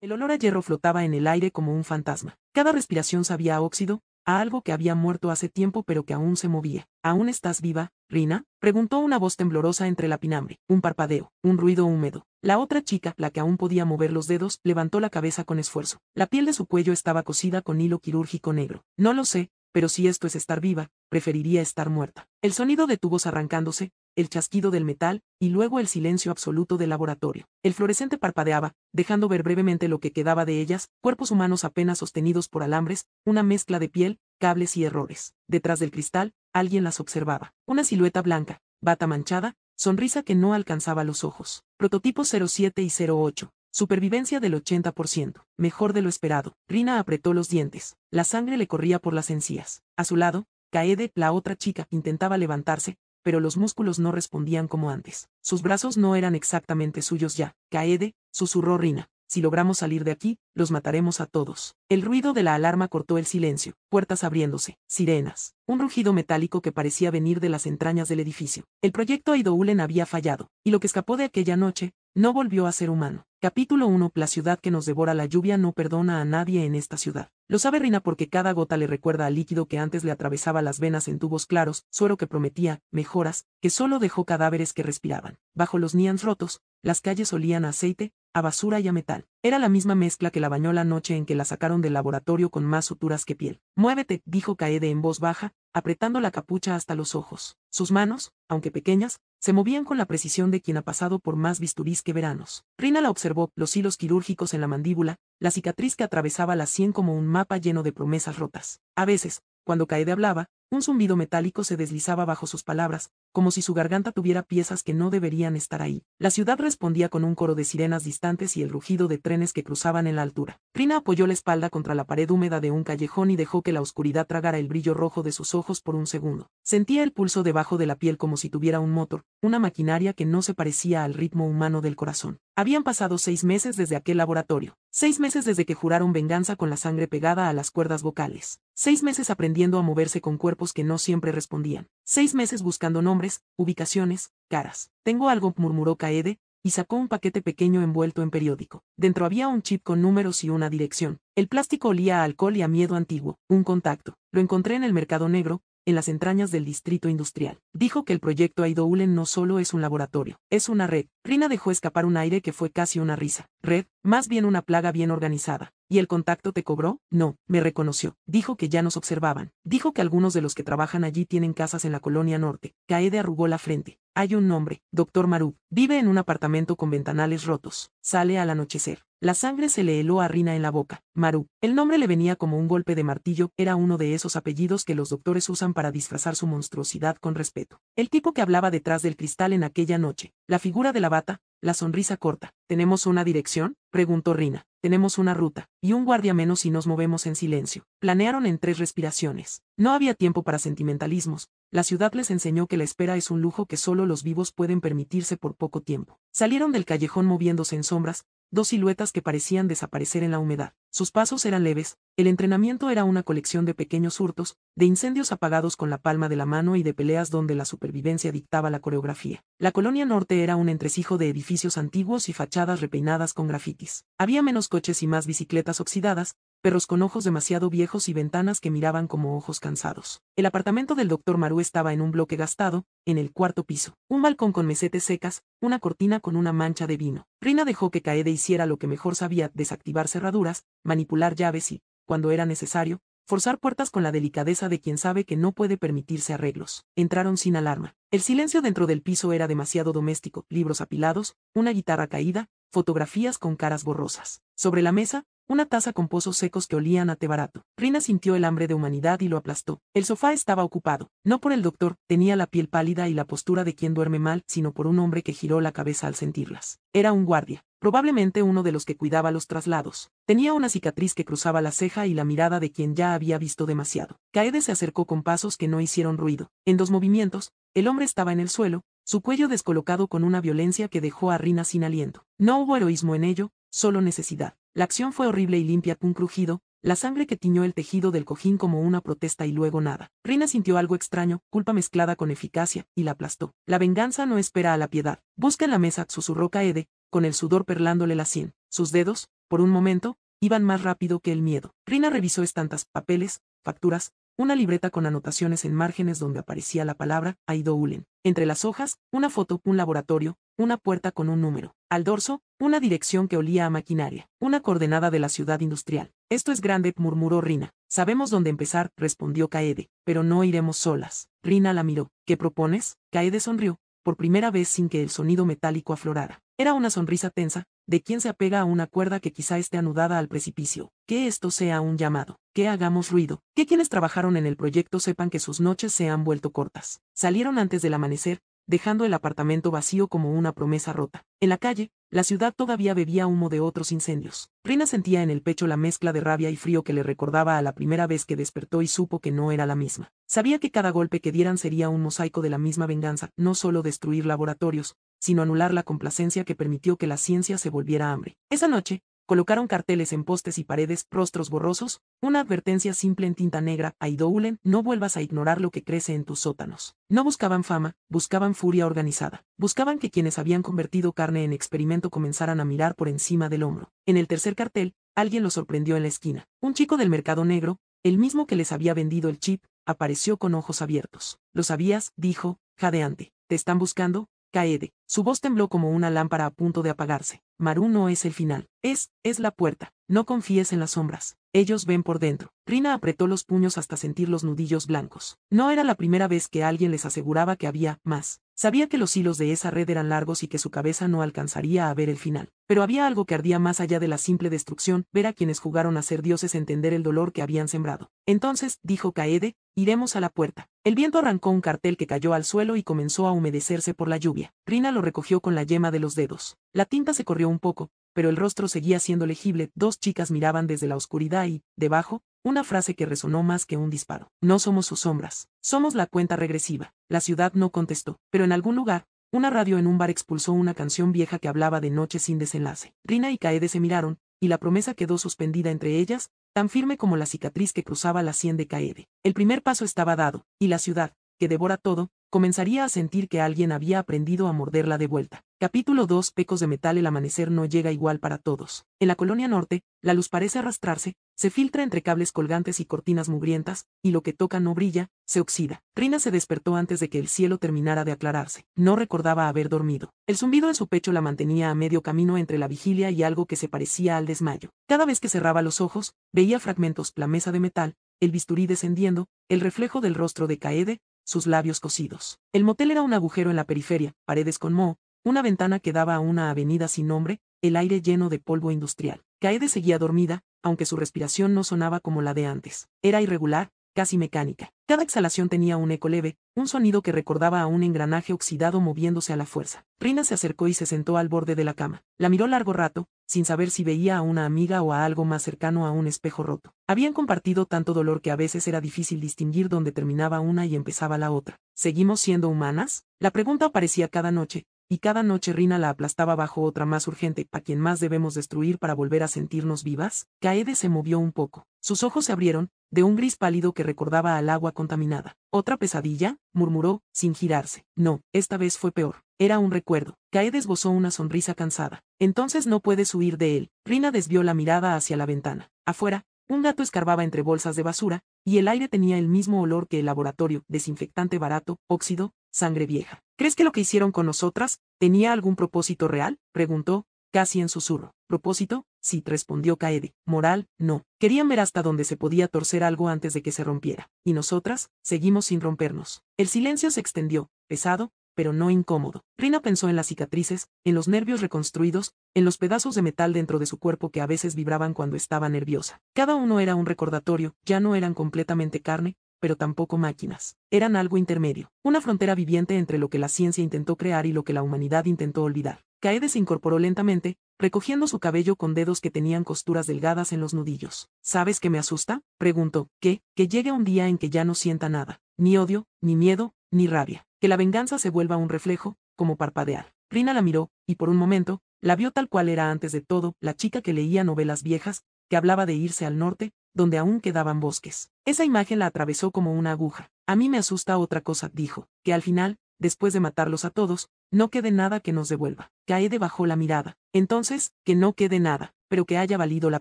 El olor a hierro flotaba en el aire como un fantasma. Cada respiración sabía a óxido, a algo que había muerto hace tiempo pero que aún se movía. ¿Aún estás viva, Rina? Preguntó una voz temblorosa entre la pinambre. Un parpadeo, un ruido húmedo. La otra chica, la que aún podía mover los dedos, levantó la cabeza con esfuerzo. La piel de su cuello estaba cosida con hilo quirúrgico negro. No lo sé, pero si esto es estar viva, preferiría estar muerta. El sonido de tubos arrancándose, el chasquido del metal, y luego el silencio absoluto del laboratorio. El fluorescente parpadeaba, dejando ver brevemente lo que quedaba de ellas, cuerpos humanos apenas sostenidos por alambres, una mezcla de piel, cables y errores. Detrás del cristal, alguien las observaba. Una silueta blanca, bata manchada, sonrisa que no alcanzaba los ojos. Prototipos 07 y 08. Supervivencia del 80%. Mejor de lo esperado. Rina apretó los dientes. La sangre le corría por las encías. A su lado, Kaede, la otra chica, intentaba levantarse, pero los músculos no respondían como antes. Sus brazos no eran exactamente suyos ya. Kaede, susurró Rina. Si logramos salir de aquí, los mataremos a todos. El ruido de la alarma cortó el silencio. Puertas abriéndose. Sirenas. Un rugido metálico que parecía venir de las entrañas del edificio. El proyecto Eidoulen había fallado, y lo que escapó de aquella noche, no volvió a ser humano. Capítulo 1. La ciudad que nos devora. La lluvia no perdona a nadie en esta ciudad. Lo sabe Rina porque cada gota le recuerda al líquido que antes le atravesaba las venas en tubos claros, suero que prometía, mejoras, que solo dejó cadáveres que respiraban. Bajo los neons rotos, las calles olían a aceite, a basura y a metal. Era la misma mezcla que la bañó la noche en que la sacaron del laboratorio con más suturas que piel. Muévete, dijo Kaede en voz baja, apretando la capucha hasta los ojos. Sus manos, aunque pequeñas, se movían con la precisión de quien ha pasado por más bisturís que veranos. Rina la observó, los hilos quirúrgicos en la mandíbula, la cicatriz que atravesaba la sien como un mapa lleno de promesas rotas. A veces, cuando Kaede hablaba, un zumbido metálico se deslizaba bajo sus palabras, como si su garganta tuviera piezas que no deberían estar ahí. La ciudad respondía con un coro de sirenas distantes y el rugido de trenes que cruzaban en la altura. Rina apoyó la espalda contra la pared húmeda de un callejón y dejó que la oscuridad tragara el brillo rojo de sus ojos por un segundo. Sentía el pulso debajo de la piel como si tuviera un motor, una maquinaria que no se parecía al ritmo humano del corazón. Habían pasado 6 meses desde aquel laboratorio. 6 meses desde que juraron venganza con la sangre pegada a las cuerdas vocales. 6 meses aprendiendo a moverse con cuerpos que no siempre respondían. 6 meses buscando nombres, ubicaciones, caras. Tengo algo, murmuró Kaede, y sacó un paquete pequeño envuelto en periódico. Dentro había un chip con números y una dirección. El plástico olía a alcohol y a miedo antiguo. Un contacto. Lo encontré en el mercado negro, en las entrañas del distrito industrial. Dijo que el proyecto Eidoulen no solo es un laboratorio, es una red. Rina dejó escapar un aire que fue casi una risa. Red, más bien una plaga bien organizada. ¿Y el contacto te cobró? No, me reconoció. Dijo que ya nos observaban. Dijo que algunos de los que trabajan allí tienen casas en la colonia norte. Kaede arrugó la frente. Hay un nombre, Dr. Marub. Vive en un apartamento con ventanales rotos. Sale al anochecer. La sangre se le heló a Rina en la boca. Marub. El nombre le venía como un golpe de martillo, era uno de esos apellidos que los doctores usan para disfrazar su monstruosidad con respeto. El tipo que hablaba detrás del cristal en aquella noche. La figura de la bata, la sonrisa corta. ¿Tenemos una dirección?, preguntó Rina. Tenemos una ruta, y un guardia menos si nos movemos en silencio. Planearon en 3 respiraciones. No había tiempo para sentimentalismos. La ciudad les enseñó que la espera es un lujo que solo los vivos pueden permitirse por poco tiempo. Salieron del callejón moviéndose en sombras, 2 siluetas que parecían desaparecer en la humedad. Sus pasos eran leves, el entrenamiento era una colección de pequeños hurtos, de incendios apagados con la palma de la mano y de peleas donde la supervivencia dictaba la coreografía. La colonia norte era un entresijo de edificios antiguos y fachadas repeinadas con grafitis. Había menos coches y más bicicletas oxidadas, perros con ojos demasiado viejos y ventanas que miraban como ojos cansados. El apartamento del Dr. Maru estaba en un bloque gastado, en el 4º piso. Un balcón con mesetes secas, una cortina con una mancha de vino. Rina dejó que Kaede hiciera lo que mejor sabía, desactivar cerraduras, manipular llaves y, cuando era necesario, forzar puertas con la delicadeza de quien sabe que no puede permitirse arreglos. Entraron sin alarma. El silencio dentro del piso era demasiado doméstico, libros apilados, una guitarra caída, fotografías con caras borrosas. Sobre la mesa, una taza con pozos secos que olían a té barato. Rina sintió el hambre de humanidad y lo aplastó. El sofá estaba ocupado, no por el doctor, tenía la piel pálida y la postura de quien duerme mal, sino por un hombre que giró la cabeza al sentirlas. Era un guardia, probablemente uno de los que cuidaba los traslados. Tenía una cicatriz que cruzaba la ceja y la mirada de quien ya había visto demasiado. Kaede se acercó con pasos que no hicieron ruido. En 2 movimientos, el hombre estaba en el suelo, su cuello descolocado con una violencia que dejó a Rina sin aliento. No hubo heroísmo en ello, solo necesidad. La acción fue horrible y limpia, un crujido, la sangre que tiñó el tejido del cojín como una protesta y luego nada. Rina sintió algo extraño, culpa mezclada con eficacia, y la aplastó. La venganza no espera a la piedad. Busca en la mesa, susurró Kaede, con el sudor perlándole la sien. Sus dedos, Por un momento, iban más rápido que el miedo. Rina revisó estantas, papeles, facturas, una libreta con anotaciones en márgenes donde aparecía la palabra Eindhoven. Entre las hojas, una foto, un laboratorio, una puerta con un número. Al dorso, una dirección que olía a maquinaria. Una coordenada de la ciudad industrial. Esto es grande, murmuró Rina. Sabemos dónde empezar, respondió Kaede, pero no iremos solas. Rina la miró. ¿Qué propones? Kaede sonrió, por primera vez sin que el sonido metálico aflorara. Era una sonrisa tensa, de quien se apega a una cuerda que quizá esté anudada al precipicio. Que esto sea un llamado. Que hagamos ruido. Que quienes trabajaron en el proyecto sepan que sus noches se han vuelto cortas. Salieron antes del amanecer, dejando el apartamento vacío como una promesa rota. En la calle, la ciudad todavía bebía humo de otros incendios. Rina sentía en el pecho la mezcla de rabia y frío que le recordaba a la primera vez que despertó y supo que no era la misma. Sabía que cada golpe que dieran sería un mosaico de la misma venganza, no solo destruir laboratorios, sino anular la complacencia que permitió que la ciencia se volviera hambre. Esa noche, colocaron carteles en postes y paredes, rostros borrosos, una advertencia simple en tinta negra: Eindhoven, no vuelvas a ignorar lo que crece en tus sótanos. No buscaban fama, buscaban furia organizada. Buscaban que quienes habían convertido carne en experimento comenzaran a mirar por encima del hombro. En el tercer cartel, alguien los sorprendió en la esquina. Un chico del mercado negro, el mismo que les había vendido el chip, apareció con ojos abiertos. ¿Lo sabías?, dijo, jadeante. ¿Te están buscando? Kaede. Su voz tembló como una lámpara a punto de apagarse. Maru no es el final. Es la puerta. No confíes en las sombras. Ellos ven por dentro. Rina apretó los puños hasta sentir los nudillos blancos. No era la primera vez que alguien les aseguraba que había más. Sabía que los hilos de esa red eran largos y que su cabeza no alcanzaría a ver el final. Pero había algo que ardía más allá de la simple destrucción, ver a quienes jugaron a ser dioses entender el dolor que habían sembrado. Entonces, dijo Kaede, iremos a la puerta. El viento arrancó un cartel que cayó al suelo y comenzó a humedecerse por la lluvia. Rina lo recogió con la yema de los dedos. La tinta se corrió un poco, pero el rostro seguía siendo legible. Dos chicas miraban desde la oscuridad y, debajo, una frase que resonó más que un disparo. No somos sus sombras. Somos la cuenta regresiva. La ciudad no contestó, pero en algún lugar, una radio en un bar expulsó una canción vieja que hablaba de noches sin desenlace. Rina y Kaede se miraron, y la promesa quedó suspendida entre ellas, tan firme como la cicatriz que cruzaba la sien de Kaede. El primer paso estaba dado, y la ciudad, que devora todo, comenzaría a sentir que alguien había aprendido a morderla de vuelta. Capítulo 2. Pecos de metal. El amanecer no llega igual para todos. En la colonia norte, la luz parece arrastrarse, se filtra entre cables colgantes y cortinas mugrientas, y lo que toca no brilla, se oxida. Rina se despertó antes de que el cielo terminara de aclararse. No recordaba haber dormido. El zumbido en su pecho la mantenía a medio camino entre la vigilia y algo que se parecía al desmayo. Cada vez que cerraba los ojos, veía fragmentos, la mesa de metal, el bisturí descendiendo, el reflejo del rostro de Kaede, sus labios cosidos. El motel era un agujero en la periferia, paredes con moho, una ventana que daba a una avenida sin nombre, el aire lleno de polvo industrial. Kaede seguía dormida, aunque su respiración no sonaba como la de antes. Era irregular, casi mecánica. Cada exhalación tenía un eco leve, un sonido que recordaba a un engranaje oxidado moviéndose a la fuerza. Rina se acercó y se sentó al borde de la cama. La miró largo rato, sin saber si veía a una amiga o a algo más cercano a un espejo roto. Habían compartido tanto dolor que a veces era difícil distinguir dónde terminaba una y empezaba la otra. ¿Seguimos siendo humanas? La pregunta aparecía cada noche, y cada noche Rina la aplastaba bajo otra más urgente: ¿a quién más debemos destruir para volver a sentirnos vivas? Kaede se movió un poco. Sus ojos se abrieron, de un gris pálido que recordaba al agua contaminada. ¿Otra pesadilla?, murmuró, sin girarse. No, esta vez fue peor. Era un recuerdo. Kaede esbozó una sonrisa cansada. Entonces no puedes huir de él. Rina desvió la mirada hacia la ventana. Afuera, un gato escarbaba entre bolsas de basura, y el aire tenía el mismo olor que el laboratorio: desinfectante barato, óxido, sangre vieja. ¿Crees que lo que hicieron con nosotras tenía algún propósito real?, preguntó, casi en susurro. ¿Propósito? Sí, respondió Kaede. Moral, no. Querían ver hasta dónde se podía torcer algo antes de que se rompiera. Y nosotras, seguimos sin rompernos. El silencio se extendió, pesado, pero no incómodo. Rina pensó en las cicatrices, en los nervios reconstruidos, en los pedazos de metal dentro de su cuerpo que a veces vibraban cuando estaba nerviosa. Cada uno era un recordatorio. Ya no eran completamente carne, pero tampoco máquinas. Eran algo intermedio, una frontera viviente entre lo que la ciencia intentó crear y lo que la humanidad intentó olvidar. Kaede se incorporó lentamente, recogiendo su cabello con dedos que tenían costuras delgadas en los nudillos. ¿Sabes qué me asusta?, preguntó. ¿Qué? Que llegue un día en que ya no sienta nada, ni odio, ni miedo, ni rabia. Que la venganza se vuelva un reflejo, como parpadear. Rina la miró, y por un momento, la vio tal cual era antes de todo, la chica que leía novelas viejas, que hablaba de irse al norte, donde aún quedaban bosques. Esa imagen la atravesó como una aguja. A mí me asusta otra cosa, dijo, que al final, después de matarlos a todos, no quede nada que nos devuelva. Kaede bajó la mirada. Entonces, que no quede nada. pero que haya valido la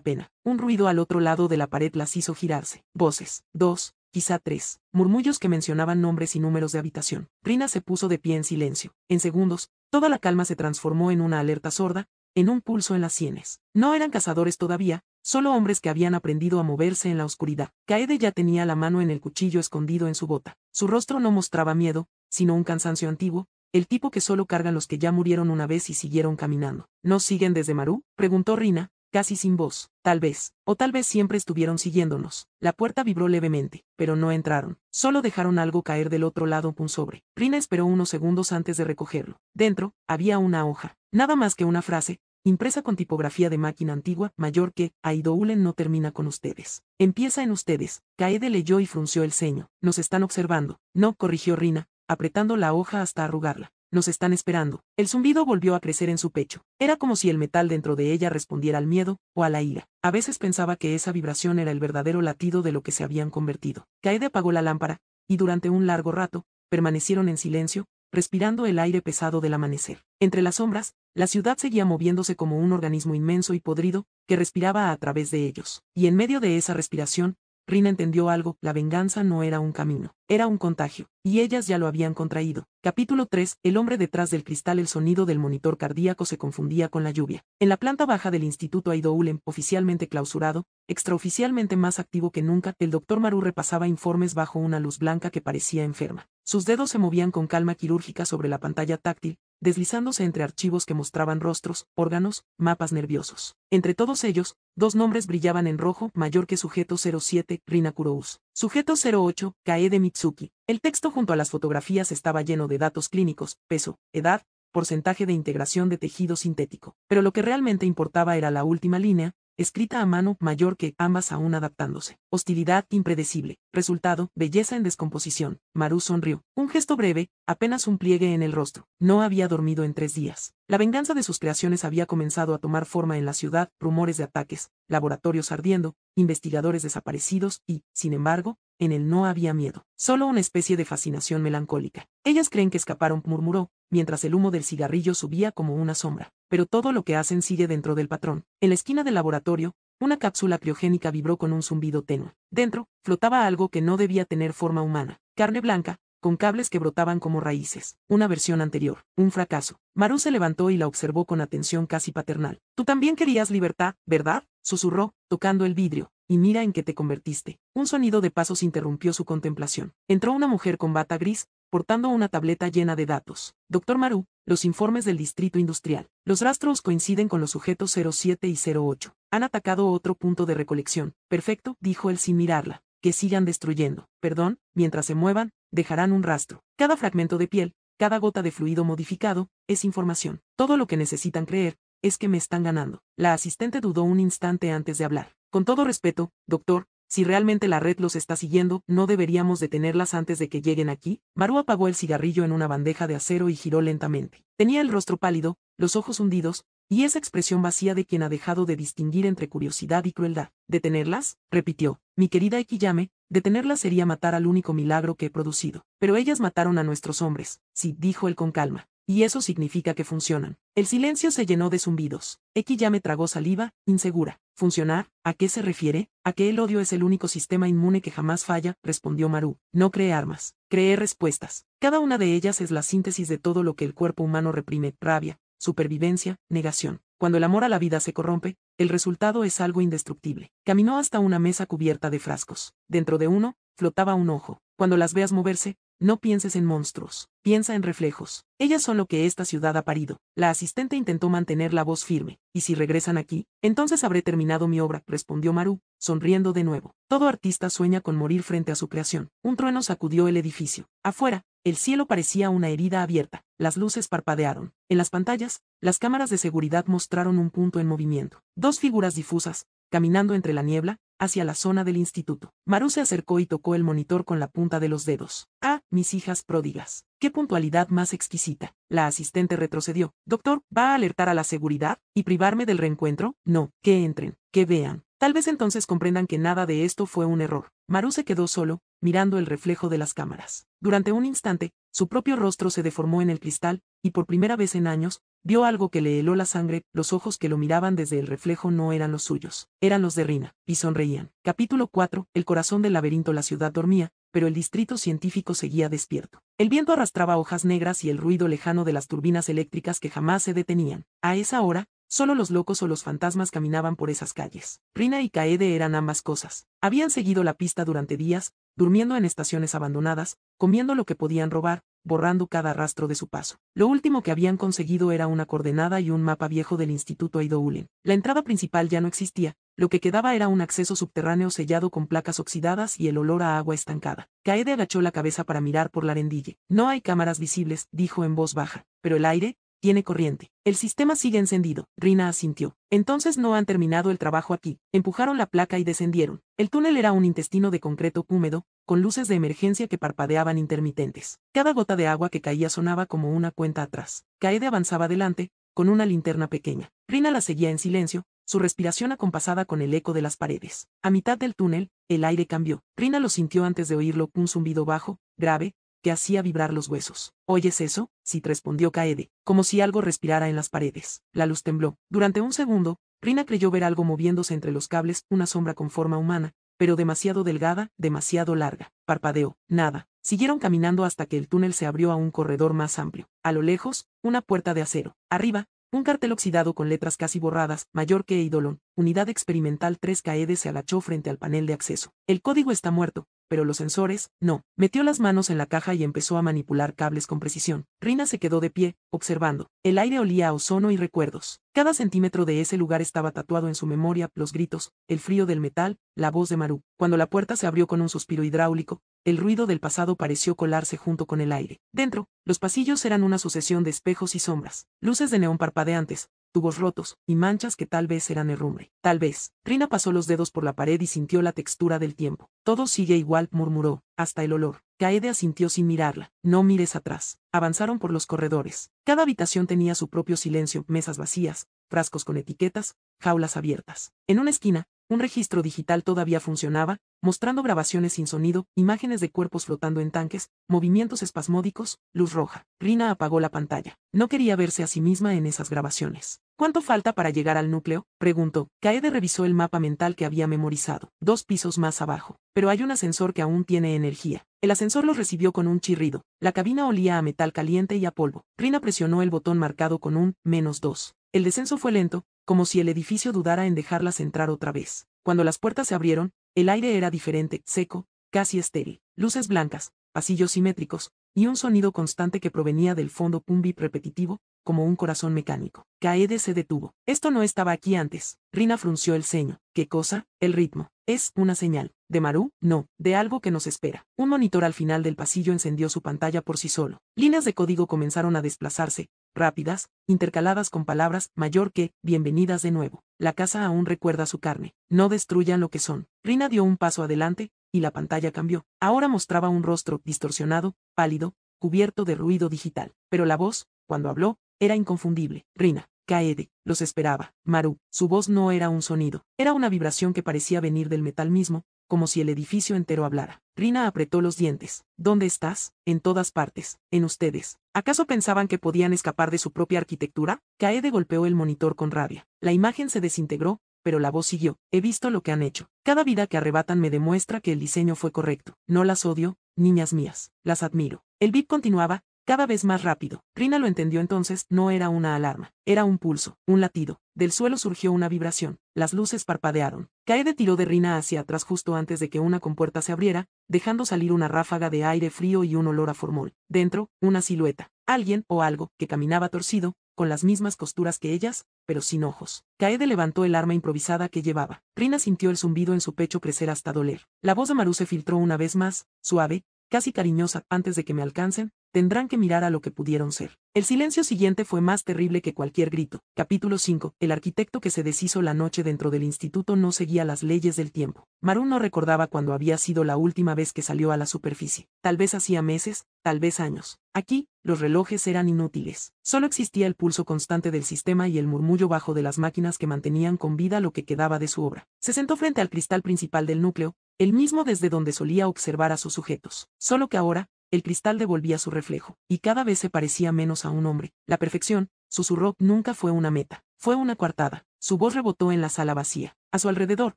pena. Un ruido al otro lado de la pared las hizo girarse. Voces. 2, quizá 3. Murmullos que mencionaban nombres y números de habitación. Rina se puso de pie en silencio. En segundos, toda la calma se transformó en una alerta sorda, en un pulso en las sienes. No eran cazadores todavía, solo hombres que habían aprendido a moverse en la oscuridad. Kaede ya tenía la mano en el cuchillo escondido en su bota. Su rostro no mostraba miedo, sino un cansancio antiguo, el tipo que solo cargan los que ya murieron una vez y siguieron caminando. ¿No siguen desde Maru?, preguntó Rina, casi sin voz. Tal vez, o tal vez siempre estuvieron siguiéndonos. La puerta vibró levemente, pero no entraron. Solo dejaron algo caer del otro lado un sobre. Rina esperó unos segundos antes de recogerlo. Dentro, había una hoja. Nada más que una frase, impresa con tipografía de máquina antigua, mayor que, Aidoulen no termina con ustedes. Empieza en ustedes. Kaede leyó y frunció el ceño. Nos están observando. No, corrigió Rina, apretando la hoja hasta arrugarla. Nos están esperando. El zumbido volvió a crecer en su pecho. Era como si el metal dentro de ella respondiera al miedo, o a la ira. A veces pensaba que esa vibración era el verdadero latido de lo que se habían convertido. Kaede apagó la lámpara, y durante un largo rato, permanecieron en silencio, respirando el aire pesado del amanecer. Entre las sombras, la ciudad seguía moviéndose como un organismo inmenso y podrido, que respiraba a través de ellos. Y en medio de esa respiración, Rina entendió algo: la venganza no era un camino, era un contagio, y ellas ya lo habían contraído. Capítulo 3. El hombre detrás del cristal. El sonido del monitor cardíaco se confundía con la lluvia. En la planta baja del Instituto Aidoulen, oficialmente clausurado, extraoficialmente más activo que nunca, el Dr. Maru repasaba informes bajo una luz blanca que parecía enferma. Sus dedos se movían con calma quirúrgica sobre la pantalla táctil, deslizándose entre archivos que mostraban rostros, órganos, mapas nerviosos. Entre todos ellos, 2 nombres brillaban en rojo: mayor que sujeto 07, Rina Kurous. Sujeto 08, Kaede Mitsuki. El texto junto a las fotografías estaba lleno de datos clínicos: peso, edad, porcentaje de integración de tejido sintético. Pero lo que realmente importaba era la última línea, escrita a mano: mayor que, ambas aún adaptándose. Hostilidad impredecible. Resultado: belleza en descomposición. Maru sonrió. Un gesto breve, apenas un pliegue en el rostro. No había dormido en 3 días. La venganza de sus creaciones había comenzado a tomar forma en la ciudad: rumores de ataques, laboratorios ardiendo, investigadores desaparecidos y, sin embargo, en él no había miedo, solo una especie de fascinación melancólica. Ellas creen que escaparon, murmuró, mientras el humo del cigarrillo subía como una sombra. Pero todo lo que hacen sigue dentro del patrón. En la esquina del laboratorio, una cápsula criogénica vibró con un zumbido tenue. Dentro, flotaba algo que no debía tener forma humana. Carne blanca, con cables que brotaban como raíces. Una versión anterior. Un fracaso. Maru se levantó y la observó con atención casi paternal. Tú también querías libertad, ¿verdad?, susurró, tocando el vidrio. Y mira en qué te convertiste. Un sonido de pasos interrumpió su contemplación. Entró una mujer con bata gris, portando una tableta llena de datos. Dr. Maru, los informes del distrito industrial. Los rastros coinciden con los sujetos 07 y 08. Han atacado otro punto de recolección. Perfecto, dijo él sin mirarla. Que sigan destruyendo. Perdón, mientras se muevan, dejarán un rastro. Cada fragmento de piel, cada gota de fluido modificado, es información. Todo lo que necesitan creer es que me están ganando. La asistente dudó un instante antes de hablar. Con todo respeto, doctor, si realmente la red los está siguiendo, ¿no deberíamos detenerlas antes de que lleguen aquí? Maru apagó el cigarrillo en una bandeja de acero y giró lentamente. Tenía el rostro pálido, los ojos hundidos, y esa expresión vacía de quien ha dejado de distinguir entre curiosidad y crueldad. ¿Detenerlas?, repitió. Mi querida Ekiyame, detenerlas sería matar al único milagro que he producido. Pero ellas mataron a nuestros hombres. Sí, dijo él con calma. Y eso significa que funcionan. El silencio se llenó de zumbidos. Ekiyame tragó saliva, insegura. ¿Funcionar? ¿A qué se refiere? A que el odio es el único sistema inmune que jamás falla, respondió Maru. No cree armas, cree respuestas. Cada una de ellas es la síntesis de todo lo que el cuerpo humano reprime: rabia, supervivencia, negación. Cuando el amor a la vida se corrompe, el resultado es algo indestructible. Caminó hasta una mesa cubierta de frascos. Dentro de uno, flotaba un ojo. Cuando las veas moverse, no pienses en monstruos, piensa en reflejos. Ellas son lo que esta ciudad ha parido. La asistente intentó mantener la voz firme. ¿Y si regresan aquí? Entonces habré terminado mi obra, respondió Maru, sonriendo de nuevo. Todo artista sueña con morir frente a su creación. Un trueno sacudió el edificio. Afuera, el cielo parecía una herida abierta. Las luces parpadearon. En las pantallas, las cámaras de seguridad mostraron un punto en movimiento. 2 figuras difusas, caminando entre la niebla, hacia la zona del instituto. Maru se acercó y tocó el monitor con la punta de los dedos. Ah, mis hijas pródigas. ¡Qué puntualidad más exquisita! La asistente retrocedió. Doctor, ¿va a alertar a la seguridad y privarme del reencuentro? No, que entren, que vean. Tal vez entonces comprendan que nada de esto fue un error. Maru se quedó solo, mirando el reflejo de las cámaras. Durante un instante, Su propio rostro se deformó en el cristal, y por primera vez en años, vio algo que le heló la sangre. Los ojos que lo miraban desde el reflejo no eran los suyos, eran los de Rina, y sonreían. Capítulo 4. El corazón del laberinto. La ciudad dormía, pero el distrito científico seguía despierto. El viento arrastraba hojas negras y el ruido lejano de las turbinas eléctricas que jamás se detenían. A esa hora, solo los locos o los fantasmas caminaban por esas calles. Rina y Kaede eran ambas cosas. Habían seguido la pista durante días, durmiendo en estaciones abandonadas, comiendo lo que podían robar, borrando cada rastro de su paso. Lo último que habían conseguido era una coordenada y un mapa viejo del Instituto Eidoulen. La entrada principal ya no existía, lo que quedaba era un acceso subterráneo sellado con placas oxidadas y el olor a agua estancada. Kaede agachó la cabeza para mirar por la rendille. No hay cámaras visibles, dijo en voz baja, pero el aire tiene corriente. El sistema sigue encendido. Rina asintió. Entonces no han terminado el trabajo aquí. Empujaron la placa y descendieron. El túnel era un intestino de concreto húmedo, con luces de emergencia que parpadeaban intermitentes. Cada gota de agua que caía sonaba como una cuenta atrás. Kaede avanzaba adelante, con una linterna pequeña. Rina la seguía en silencio, su respiración acompasada con el eco de las paredes. A mitad del túnel, el aire cambió. Rina lo sintió antes de oírlo, un zumbido bajo, grave, que hacía vibrar los huesos. ¿Oyes eso? Sí, respondió Kaede, como si algo respirara en las paredes. La luz tembló. Durante un segundo, Rina creyó ver algo moviéndose entre los cables, una sombra con forma humana, pero demasiado delgada, demasiado larga. Parpadeó. Nada. Siguieron caminando hasta que el túnel se abrió a un corredor más amplio. A lo lejos, una puerta de acero. Arriba, un cartel oxidado con letras casi borradas, mayor que Eidolon, Unidad Experimental 3. Kaede se agachó frente al panel de acceso. El código está muerto, pero los sensores, no. Metió las manos en la caja y empezó a manipular cables con precisión. Rina se quedó de pie, observando. El aire olía a ozono y recuerdos. Cada centímetro de ese lugar estaba tatuado en su memoria, los gritos, el frío del metal, la voz de Maru. Cuando la puerta se abrió con un suspiro hidráulico, el ruido del pasado pareció colarse junto con el aire. Dentro, los pasillos eran una sucesión de espejos y sombras, luces de neón parpadeantes, tubos rotos, y manchas que tal vez eran herrumbre. Tal vez. Rina pasó los dedos por la pared y sintió la textura del tiempo. Todo sigue igual, murmuró, hasta el olor. Kaede asintió sin mirarla. No mires atrás. Avanzaron por los corredores. Cada habitación tenía su propio silencio, mesas vacías, frascos con etiquetas, jaulas abiertas. En una esquina, un registro digital todavía funcionaba, mostrando grabaciones sin sonido, imágenes de cuerpos flotando en tanques, movimientos espasmódicos, luz roja. Rina apagó la pantalla. No quería verse a sí misma en esas grabaciones. ¿Cuánto falta para llegar al núcleo?, preguntó. Kaede revisó el mapa mental que había memorizado. 2 pisos más abajo. Pero hay un ascensor que aún tiene energía. El ascensor los recibió con un chirrido. La cabina olía a metal caliente y a polvo. Rina presionó el botón marcado con un -2. El descenso fue lento, como si el edificio dudara en dejarlas entrar otra vez. Cuando las puertas se abrieron, el aire era diferente, seco, casi estéril. Luces blancas, pasillos simétricos, y un sonido constante que provenía del fondo, un bip repetitivo, como un corazón mecánico. Kaede se detuvo. Esto no estaba aquí antes. Rina frunció el ceño. ¿Qué cosa? El ritmo. ¿Es una señal de Maru? No, de algo que nos espera. Un monitor al final del pasillo encendió su pantalla por sí solo. Líneas de código comenzaron a desplazarse, rápidas, intercaladas con palabras, mayor que, bienvenidas de nuevo. La casa aún recuerda su carne. No destruyan lo que son. Rina dio un paso adelante, y la pantalla cambió. Ahora mostraba un rostro distorsionado, pálido, cubierto de ruido digital. Pero la voz, cuando habló, era inconfundible. Rina. Kaede, los esperaba. Maru, su voz no era un sonido, era una vibración que parecía venir del metal mismo, como si el edificio entero hablara. Rina apretó los dientes. ¿Dónde estás? En todas partes, en ustedes. ¿Acaso pensaban que podían escapar de su propia arquitectura? Kaede golpeó el monitor con rabia. La imagen se desintegró, pero la voz siguió. He visto lo que han hecho. Cada vida que arrebatan me demuestra que el diseño fue correcto. No las odio, niñas mías. Las admiro. El bip continuaba, cada vez más rápido. Rina lo entendió entonces, no era una alarma, era un pulso, un latido. Del suelo surgió una vibración, las luces parpadearon. Kaede tiró de Rina hacia atrás justo antes de que una compuerta se abriera, dejando salir una ráfaga de aire frío y un olor a formol. Dentro, una silueta, alguien o algo, que caminaba torcido, con las mismas costuras que ellas, pero sin ojos. Kaede levantó el arma improvisada que llevaba. Rina sintió el zumbido en su pecho crecer hasta doler. La voz de Maru se filtró una vez más, suave, casi cariñosa. Antes de que me alcancen, tendrán que mirar a lo que pudieron ser. El silencio siguiente fue más terrible que cualquier grito. Capítulo 5. El arquitecto que se deshizo la noche dentro del instituto no seguía las leyes del tiempo. Maru no recordaba cuándo había sido la última vez que salió a la superficie. Tal vez hacía meses, tal vez años. Aquí, los relojes eran inútiles. Solo existía el pulso constante del sistema y el murmullo bajo de las máquinas que mantenían con vida lo que quedaba de su obra. Se sentó frente al cristal principal del núcleo, el mismo desde donde solía observar a sus sujetos. Solo que ahora, el cristal devolvía su reflejo, y cada vez se parecía menos a un hombre. La perfección, susurró, nunca fue una meta, fue una coartada. Su voz rebotó en la sala vacía. A su alrededor,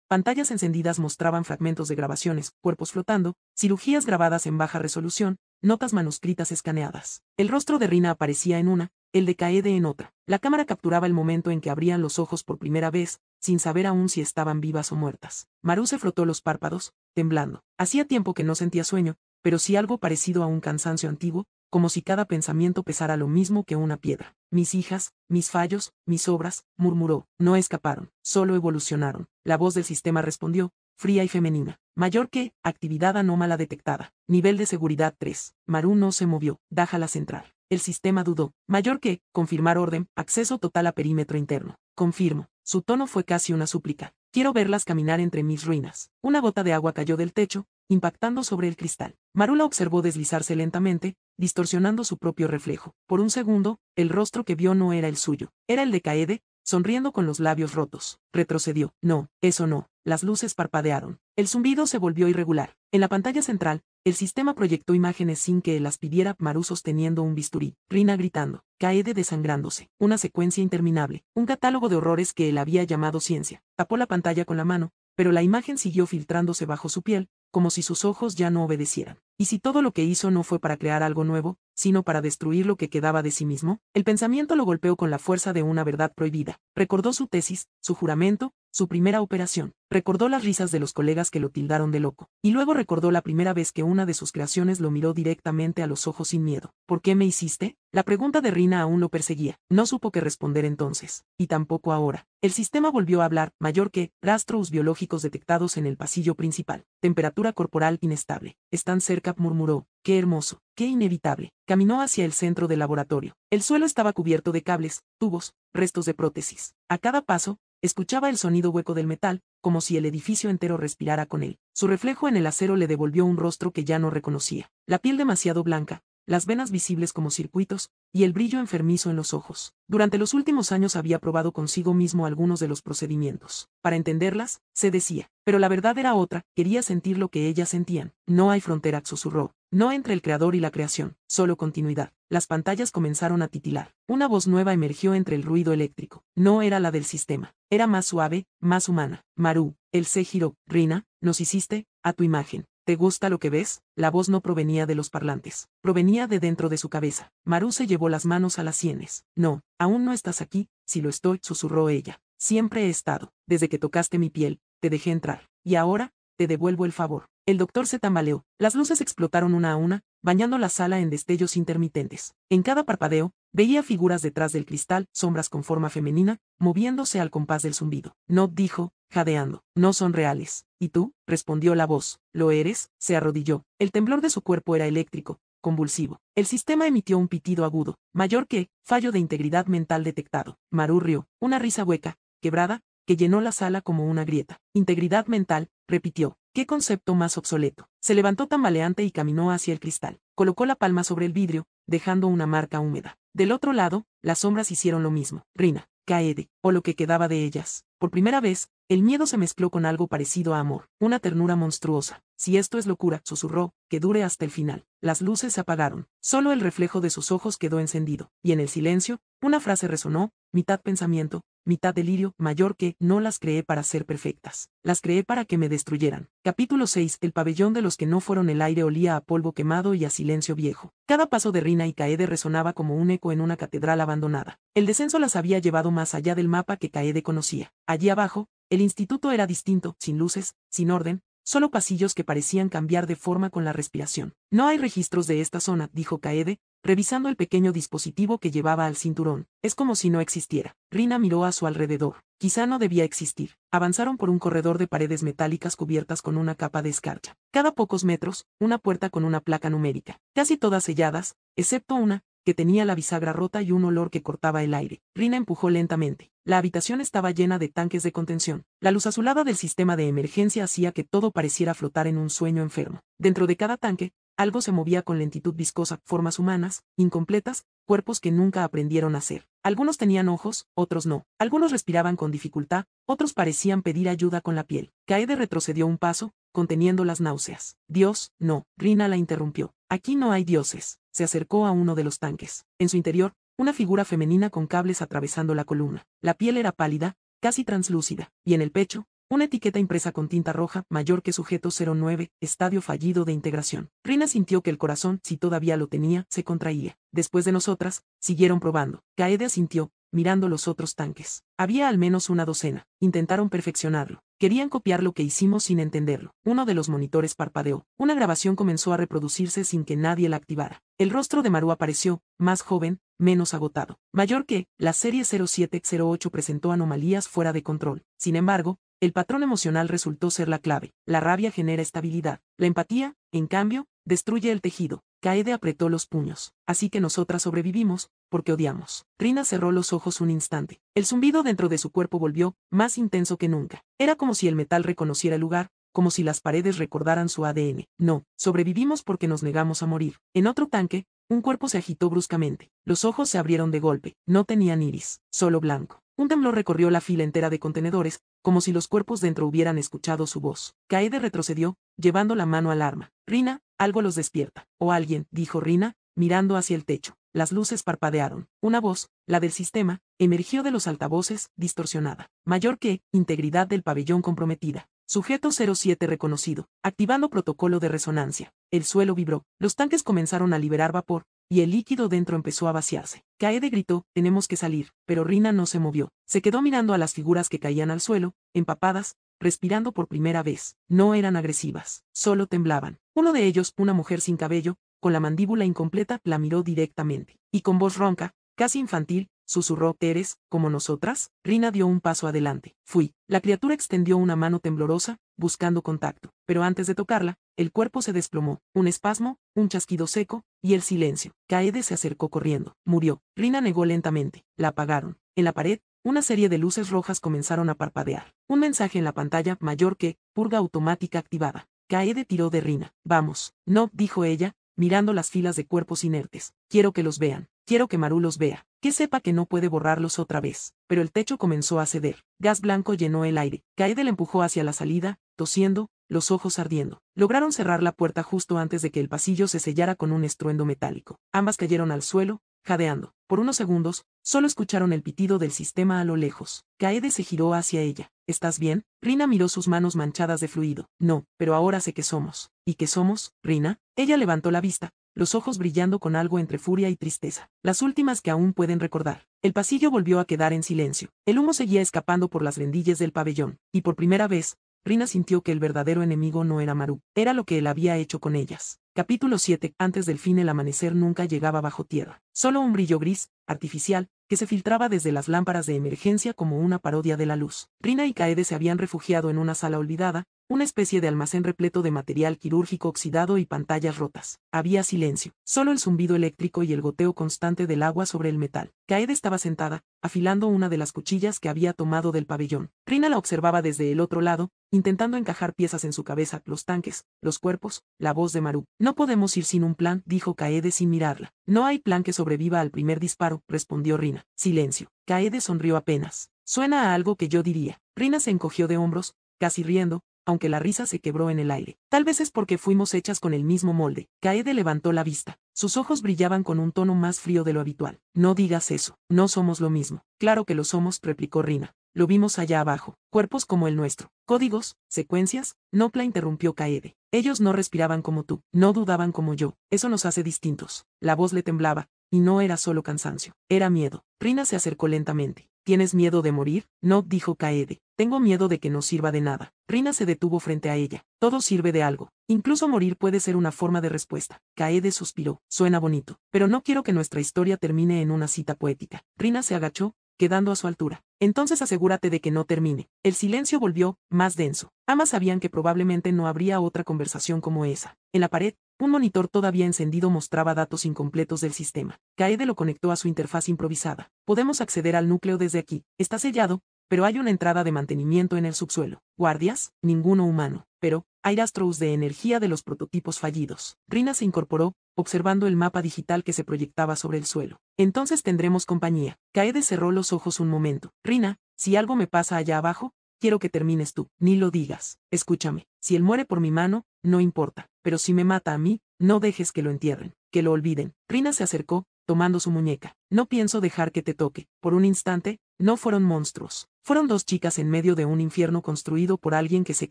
pantallas encendidas mostraban fragmentos de grabaciones, cuerpos flotando, cirugías grabadas en baja resolución, notas manuscritas escaneadas. El rostro de Rina aparecía en una, el de Kaede en otra. La cámara capturaba el momento en que abrían los ojos por primera vez, sin saber aún si estaban vivas o muertas. Maru se frotó los párpados, temblando. Hacía tiempo que no sentía sueño, pero sí algo parecido a un cansancio antiguo, como si cada pensamiento pesara lo mismo que una piedra. Mis hijas, mis fallos, mis obras, murmuró, no escaparon, solo evolucionaron. La voz del sistema respondió, fría y femenina. Mayor que, actividad anómala detectada. Nivel de seguridad 3. Maru no se movió, déjalas entrar. El sistema dudó. Mayor que, confirmar orden, acceso total a perímetro interno. Confirmo. Su tono fue casi una súplica. Quiero verlas caminar entre mis ruinas. Una gota de agua cayó del techo, impactando sobre el cristal. Maru la observó deslizarse lentamente, distorsionando su propio reflejo. Por un segundo, el rostro que vio no era el suyo. Era el de Kaede, sonriendo con los labios rotos. Retrocedió. No, eso no. Las luces parpadearon. El zumbido se volvió irregular. En la pantalla central, el sistema proyectó imágenes sin que él las pidiera. Maru sosteniendo un bisturí, Rina gritando, Kaede desangrándose, una secuencia interminable, un catálogo de horrores que él había llamado ciencia. Tapó la pantalla con la mano, pero la imagen siguió filtrándose bajo su piel, como si sus ojos ya no obedecieran. ¿Y si todo lo que hizo no fue para crear algo nuevo, sino para destruir lo que quedaba de sí mismo? El pensamiento lo golpeó con la fuerza de una verdad prohibida. Recordó su tesis, su juramento, su primera operación. Recordó las risas de los colegas que lo tildaron de loco. Y luego recordó la primera vez que una de sus creaciones lo miró directamente a los ojos sin miedo. ¿Por qué me hiciste? La pregunta de Rina aún lo perseguía. No supo qué responder entonces. Y tampoco ahora. El sistema volvió a hablar, mayor que, rastros biológicos detectados en el pasillo principal. Temperatura corporal inestable. Están cerca, murmuró. Qué hermoso, qué inevitable. Caminó hacia el centro del laboratorio. El suelo estaba cubierto de cables, tubos, restos de prótesis. A cada paso, escuchaba el sonido hueco del metal, como si el edificio entero respirara con él. Su reflejo en el acero le devolvió un rostro que ya no reconocía. La piel demasiado blanca, las venas visibles como circuitos, y el brillo enfermizo en los ojos. Durante los últimos años había probado consigo mismo algunos de los procedimientos. Para entenderlas, se decía. Pero la verdad era otra, quería sentir lo que ellas sentían. No hay frontera, susurró. No entre el creador y la creación, solo continuidad. Las pantallas comenzaron a titilar. Una voz nueva emergió entre el ruido eléctrico. No era la del sistema. Era más suave, más humana. Maru, él se giró. Rina, nos hiciste, a tu imagen. ¿Te gusta lo que ves? La voz no provenía de los parlantes. Provenía de dentro de su cabeza. Maru se llevó las manos a las sienes. No, aún no estás aquí, si lo estoy, susurró ella. Siempre he estado. Desde que tocaste mi piel, te dejé entrar. Y ahora, te devuelvo el favor. El doctor se tambaleó. Las luces explotaron una a una, bañando la sala en destellos intermitentes. En cada parpadeo, veía figuras detrás del cristal, sombras con forma femenina, moviéndose al compás del zumbido. No, dijo, jadeando. No son reales. ¿Y tú? Respondió la voz. ¿Lo eres? Se arrodilló. El temblor de su cuerpo era eléctrico, convulsivo. El sistema emitió un pitido agudo, mayor que, fallo de integridad mental detectado. Maru rió. Una risa hueca, quebrada, que llenó la sala como una grieta. Integridad mental, repitió. ¿Qué concepto más obsoleto? Se levantó tambaleante y caminó hacia el cristal. Colocó la palma sobre el vidrio, dejando una marca húmeda. Del otro lado, las sombras hicieron lo mismo. Rina, Kaede, o lo que quedaba de ellas. Por primera vez, el miedo se mezcló con algo parecido a amor, una ternura monstruosa. Si esto es locura, susurró, que dure hasta el final. Las luces se apagaron. Solo el reflejo de sus ojos quedó encendido. Y en el silencio, una frase resonó, mitad pensamiento, mitad delirio, mayor que, no las creé para ser perfectas. Las creé para que me destruyeran. Capítulo 6. El pabellón de los que no fueron. El aire olía a polvo quemado y a silencio viejo. Cada paso de Rina y Kaede resonaba como un eco en una catedral abandonada. El descenso las había llevado más allá del mapa que Kaede conocía. Allí abajo, el instituto era distinto, sin luces, sin orden, solo pasillos que parecían cambiar de forma con la respiración. No hay registros de esta zona, dijo Kaede, revisando el pequeño dispositivo que llevaba al cinturón. Es como si no existiera. Rina miró a su alrededor. Quizá no debía existir. Avanzaron por un corredor de paredes metálicas cubiertas con una capa de escarcha. Cada pocos metros, una puerta con una placa numérica. Casi todas selladas, excepto una, que tenía la bisagra rota y un olor que cortaba el aire. Rina empujó lentamente. La habitación estaba llena de tanques de contención. La luz azulada del sistema de emergencia hacía que todo pareciera flotar en un sueño enfermo. Dentro de cada tanque, algo se movía con lentitud viscosa, formas humanas, incompletas, cuerpos que nunca aprendieron a ser. Algunos tenían ojos, otros no. Algunos respiraban con dificultad, otros parecían pedir ayuda con la piel. Kaede retrocedió un paso, conteniendo las náuseas. Dios, no. Rina la interrumpió. Aquí no hay dioses. Se acercó a uno de los tanques. En su interior, una figura femenina con cables atravesando la columna. La piel era pálida, casi translúcida, y en el pecho, una etiqueta impresa con tinta roja, mayor que sujeto 09, estadio fallido de integración. Rina sintió que el corazón, si todavía lo tenía, se contraía. Después de nosotras, siguieron probando. Kaede asintió, mirando los otros tanques. Había al menos una docena. Intentaron perfeccionarlo. Querían copiar lo que hicimos sin entenderlo. Uno de los monitores parpadeó. Una grabación comenzó a reproducirse sin que nadie la activara. El rostro de Maru apareció, más joven, menos agotado. Mayor que, la serie 0708 presentó anomalías fuera de control. Sin embargo, el patrón emocional resultó ser la clave. La rabia genera estabilidad. La empatía, en cambio, destruye el tejido. Kaede apretó los puños. Así que nosotras sobrevivimos, porque odiamos. Rina cerró los ojos un instante. El zumbido dentro de su cuerpo volvió, más intenso que nunca. Era como si el metal reconociera el lugar, como si las paredes recordaran su ADN. No, sobrevivimos porque nos negamos a morir. En otro tanque, un cuerpo se agitó bruscamente. Los ojos se abrieron de golpe. No tenían iris, solo blanco. Un temblor recorrió la fila entera de contenedores, como si los cuerpos dentro hubieran escuchado su voz. Kaede retrocedió, llevando la mano al arma. Rina, algo los despierta. O alguien, dijo Rina, mirando hacia el techo. Las luces parpadearon. Una voz, la del sistema, emergió de los altavoces, distorsionada. Mayor que, integridad del pabellón comprometida. Sujeto 07 reconocido. Activando protocolo de resonancia. El suelo vibró. Los tanques comenzaron a liberar vapor, y el líquido dentro empezó a vaciarse. Kaede gritó, tenemos que salir, pero Rina no se movió. Se quedó mirando a las figuras que caían al suelo, empapadas, respirando por primera vez. No eran agresivas, solo temblaban. Uno de ellos, una mujer sin cabello, con la mandíbula incompleta, la miró directamente. Y con voz ronca, casi infantil, susurró, ¿eres, como nosotras? Rina dio un paso adelante. Fui. La criatura extendió una mano temblorosa, buscando contacto. Pero antes de tocarla, el cuerpo se desplomó. Un espasmo, un chasquido seco, y el silencio. Kaede se acercó corriendo. Murió. Rina negó lentamente. La apagaron. En la pared, una serie de luces rojas comenzaron a parpadear. Un mensaje en la pantalla, mayor que, purga automática activada. Kaede tiró de Rina. Vamos. No, dijo ella, mirando las filas de cuerpos inertes. Quiero que los vean. Quiero que Maru los vea. Que sepa que no puede borrarlos otra vez. Pero el techo comenzó a ceder. Gas blanco llenó el aire. Kaede la empujó hacia la salida, tosiendo, los ojos ardiendo. Lograron cerrar la puerta justo antes de que el pasillo se sellara con un estruendo metálico. Ambas cayeron al suelo, jadeando. Por unos segundos, solo escucharon el pitido del sistema a lo lejos. Kaede se giró hacia ella. ¿Estás bien? Rina miró sus manos manchadas de fluido. No, pero ahora sé que somos. ¿Y qué somos, Rina? Ella levantó la vista, los ojos brillando con algo entre furia y tristeza. Las últimas que aún pueden recordar. El pasillo volvió a quedar en silencio. El humo seguía escapando por las rendillas del pabellón. Y por primera vez, Rina sintió que el verdadero enemigo no era Maru. Era lo que él había hecho con ellas. Capítulo 7. Antes del fin el amanecer nunca llegaba bajo tierra. Solo un brillo gris, artificial, que se filtraba desde las lámparas de emergencia como una parodia de la luz. Rina y Kaede se habían refugiado en una sala olvidada, una especie de almacén repleto de material quirúrgico oxidado y pantallas rotas. Había silencio, solo el zumbido eléctrico y el goteo constante del agua sobre el metal. Kaede estaba sentada, afilando una de las cuchillas que había tomado del pabellón. Rina la observaba desde el otro lado, intentando encajar piezas en su cabeza, los tanques, los cuerpos, la voz de Maru. No podemos ir sin un plan, dijo Kaede sin mirarla. No hay plan que sobreviva al primer disparo, respondió Rina. Silencio. Kaede sonrió apenas. Suena a algo que yo diría. Rina se encogió de hombros, casi riendo, aunque la risa se quebró en el aire. Tal vez es porque fuimos hechas con el mismo molde. Kaede levantó la vista. Sus ojos brillaban con un tono más frío de lo habitual. No digas eso. No somos lo mismo. Claro que lo somos, replicó Rina. Lo vimos allá abajo. Cuerpos como el nuestro. Códigos, secuencias. Nopla interrumpió Kaede. Ellos no respiraban como tú. No dudaban como yo. Eso nos hace distintos. La voz le temblaba. Y no era solo cansancio. Era miedo. Rina se acercó lentamente. ¿Tienes miedo de morir? No, dijo Kaede. Tengo miedo de que no sirva de nada. Rina se detuvo frente a ella. Todo sirve de algo. Incluso morir puede ser una forma de respuesta. Kaede suspiró. Suena bonito. Pero no quiero que nuestra historia termine en una cita poética. Rina se agachó, quedando a su altura. Entonces asegúrate de que no termine. El silencio volvió, más denso. Ambas sabían que probablemente no habría otra conversación como esa. En la pared, un monitor todavía encendido mostraba datos incompletos del sistema. Kaede lo conectó a su interfaz improvisada. Podemos acceder al núcleo desde aquí. Está sellado, pero hay una entrada de mantenimiento en el subsuelo. ¿Guardias? Ninguno humano. Pero, hay rastros de energía de los prototipos fallidos. Rina se incorporó, observando el mapa digital que se proyectaba sobre el suelo. Entonces tendremos compañía. Kaede cerró los ojos un momento. Rina, si algo me pasa allá abajo, quiero que termines tú. Ni lo digas. Escúchame. Si él muere por mi mano, no importa. Pero si me mata a mí, no dejes que lo entierren, que lo olviden. Rina se acercó, tomando su muñeca. No pienso dejar que te toque. Por un instante, no fueron monstruos. Fueron dos chicas en medio de un infierno construido por alguien que se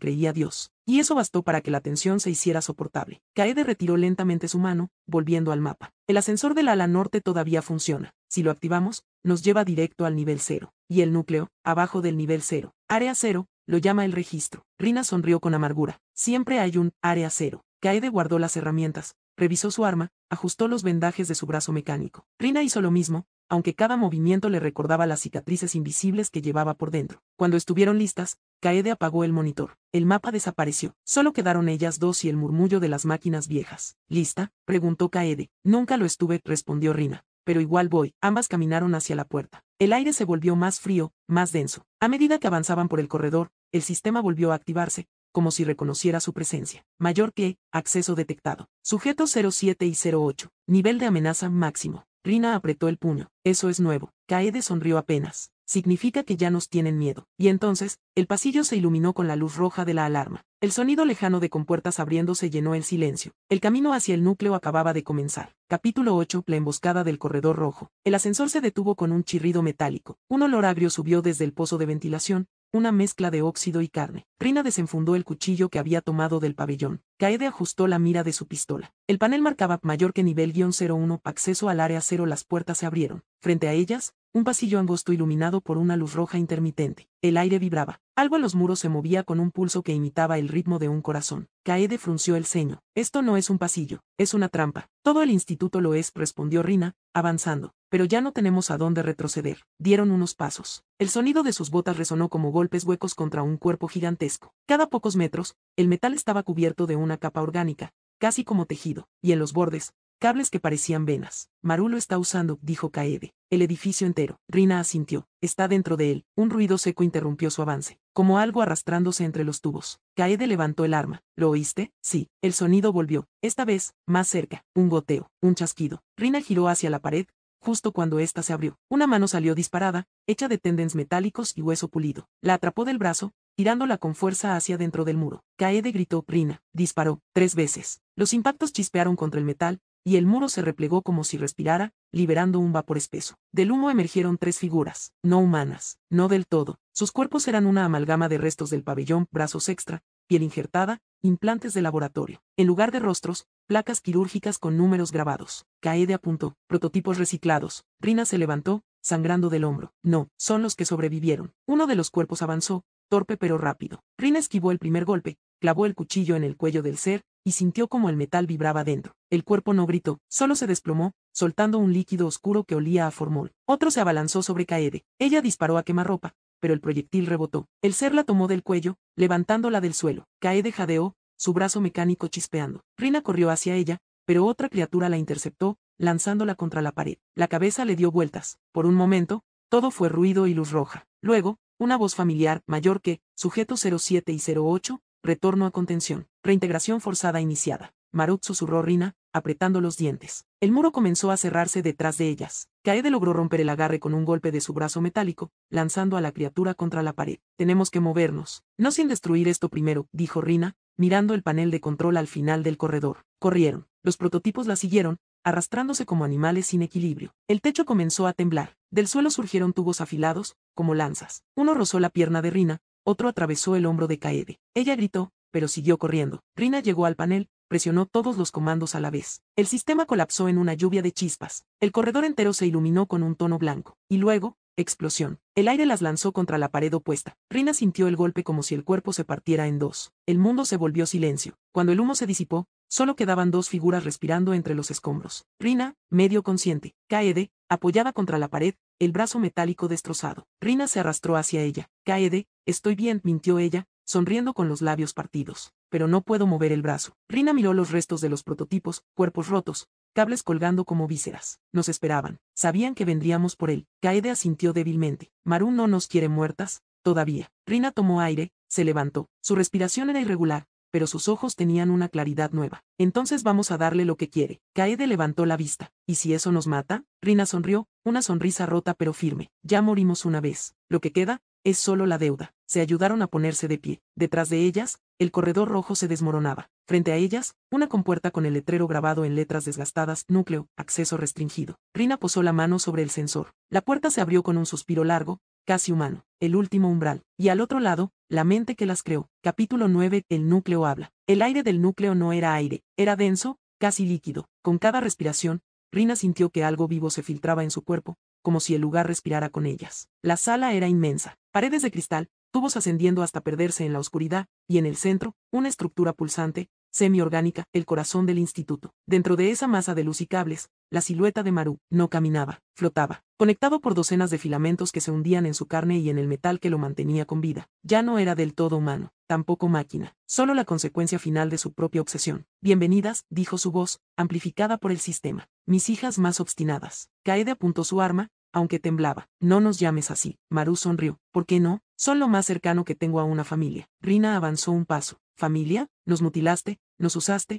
creía Dios. Y eso bastó para que la tensión se hiciera soportable. Kaede retiró lentamente su mano, volviendo al mapa. El ascensor del ala norte todavía funciona. Si lo activamos, nos lleva directo al nivel 0. Y el núcleo, abajo del nivel 0. Área 0, lo llama el registro. Rina sonrió con amargura. Siempre hay un área 0. Kaede guardó las herramientas, revisó su arma, ajustó los vendajes de su brazo mecánico. Rina hizo lo mismo, aunque cada movimiento le recordaba las cicatrices invisibles que llevaba por dentro. Cuando estuvieron listas, Kaede apagó el monitor. El mapa desapareció. Solo quedaron ellas dos y el murmullo de las máquinas viejas. ¿Lista?, preguntó Kaede. Nunca lo estuve, respondió Rina. Pero igual voy. Ambas caminaron hacia la puerta. El aire se volvió más frío, más denso. A medida que avanzaban por el corredor, el sistema volvió a activarse, como si reconociera su presencia. Mayor que, acceso detectado. Sujetos 07 y 08. Nivel de amenaza máximo. Rina apretó el puño. Eso es nuevo. Kaede sonrió apenas. Significa que ya nos tienen miedo. Y entonces, el pasillo se iluminó con la luz roja de la alarma. El sonido lejano de compuertas abriéndose llenó el silencio. El camino hacia el núcleo acababa de comenzar. Capítulo 8. La emboscada del corredor rojo. El ascensor se detuvo con un chirrido metálico. Un olor agrio subió desde el pozo de ventilación, una mezcla de óxido y carne. Rina desenfundó el cuchillo que había tomado del pabellón. Kaede ajustó la mira de su pistola. El panel marcaba mayor que nivel-01, acceso al área 0. Las puertas se abrieron. Frente a ellas, un pasillo angosto iluminado por una luz roja intermitente. El aire vibraba. Algo en los muros se movía con un pulso que imitaba el ritmo de un corazón. Kaede frunció el ceño. Esto no es un pasillo, es una trampa. Todo el instituto lo es, respondió Rina, avanzando. Pero ya no tenemos a dónde retroceder. Dieron unos pasos. El sonido de sus botas resonó como golpes huecos contra un cuerpo gigantesco. Cada pocos metros, el metal estaba cubierto de una capa orgánica, casi como tejido, y en los bordes, cables que parecían venas. Maru lo está usando, dijo Kaede. El edificio entero. Rina asintió. Está dentro de él. Un ruido seco interrumpió su avance, como algo arrastrándose entre los tubos. Kaede levantó el arma. ¿Lo oíste? Sí. El sonido volvió. Esta vez, más cerca. Un goteo. Un chasquido. Rina giró hacia la pared. Justo cuando ésta se abrió, una mano salió disparada, hecha de tendens metálicos y hueso pulido. La atrapó del brazo, tirándola con fuerza hacia dentro del muro. Kaede gritó. Rina disparó 3 veces. Los impactos chispearon contra el metal, y el muro se replegó como si respirara, liberando un vapor espeso. Del humo emergieron 3 figuras, no humanas, no del todo. Sus cuerpos eran una amalgama de restos del pabellón, brazos extra, piel injertada, implantes de laboratorio. En lugar de rostros, placas quirúrgicas con números grabados. Kaede apuntó. Prototipos reciclados. Rina se levantó, sangrando del hombro. No, son los que sobrevivieron. Uno de los cuerpos avanzó, torpe pero rápido. Rina esquivó el primer golpe, clavó el cuchillo en el cuello del ser, y sintió como el metal vibraba dentro. El cuerpo no gritó, solo se desplomó, soltando un líquido oscuro que olía a formol. Otro se abalanzó sobre Kaede. Ella disparó a quemarropa, pero el proyectil rebotó. El ser la tomó del cuello, levantándola del suelo. Kaede jadeó, su brazo mecánico chispeando. Rina corrió hacia ella, pero otra criatura la interceptó, lanzándola contra la pared. La cabeza le dio vueltas. Por un momento, todo fue ruido y luz roja. Luego, una voz familiar, mayor que, sujetos 07 y 08, retorno a contención. Reintegración forzada iniciada. Marut, susurró Rina, apretando los dientes. El muro comenzó a cerrarse detrás de ellas. Kaede logró romper el agarre con un golpe de su brazo metálico, lanzando a la criatura contra la pared. Tenemos que movernos. No sin destruir esto primero, dijo Rina, mirando el panel de control al final del corredor. Corrieron. Los prototipos la siguieron, arrastrándose como animales sin equilibrio. El techo comenzó a temblar. Del suelo surgieron tubos afilados, como lanzas. Uno rozó la pierna de Rina, otro atravesó el hombro de Kaede. Ella gritó, pero siguió corriendo. Rina llegó al panel, presionó todos los comandos a la vez. El sistema colapsó en una lluvia de chispas. El corredor entero se iluminó con un tono blanco. Y luego, explosión. El aire las lanzó contra la pared opuesta. Rina sintió el golpe como si el cuerpo se partiera en dos. El mundo se volvió silencio. Cuando el humo se disipó, solo quedaban 2 figuras respirando entre los escombros. Rina, medio consciente. Kaede, apoyada contra la pared, el brazo metálico destrozado. Rina se arrastró hacia ella. Kaede, estoy bien, mintió ella, sonriendo con los labios partidos. Pero no puedo mover el brazo. Rina miró los restos de los prototipos, cuerpos rotos, cables colgando como vísceras. Nos esperaban. Sabían que vendríamos por él. Kaede asintió débilmente. Maru no nos quiere muertas, todavía. Rina tomó aire, se levantó. Su respiración era irregular, pero sus ojos tenían una claridad nueva. Entonces vamos a darle lo que quiere. Kaede levantó la vista. ¿Y si eso nos mata? Rina sonrió, una sonrisa rota pero firme. Ya morimos una vez. Lo que queda, es solo la deuda. Se ayudaron a ponerse de pie. Detrás de ellas, el corredor rojo se desmoronaba. Frente a ellas, una compuerta con el letrero grabado en letras desgastadas, núcleo, acceso restringido. Rina posó la mano sobre el sensor. La puerta se abrió con un suspiro largo, casi humano. El último umbral. Y al otro lado, la mente que las creó. Capítulo 9. El núcleo habla. El aire del núcleo no era aire, era denso, casi líquido. Con cada respiración, Rina sintió que algo vivo se filtraba en su cuerpo, como si el lugar respirara con ellas. La sala era inmensa. Paredes de cristal, tubos ascendiendo hasta perderse en la oscuridad, y en el centro, una estructura pulsante, semi-orgánica, el corazón del instituto. Dentro de esa masa de luz y cables, la silueta de Maru no caminaba, flotaba, conectado por docenas de filamentos que se hundían en su carne y en el metal que lo mantenía con vida. Ya no era del todo humano, tampoco máquina, solo la consecuencia final de su propia obsesión. Bienvenidas, dijo su voz, amplificada por el sistema. Mis hijas más obstinadas. Kaede apuntó su arma, aunque temblaba. No nos llames así. Maru sonrió. ¿Por qué no? Son lo más cercano que tengo a una familia. Rina avanzó un paso. ¿Familia? Nos mutilaste, nos usaste,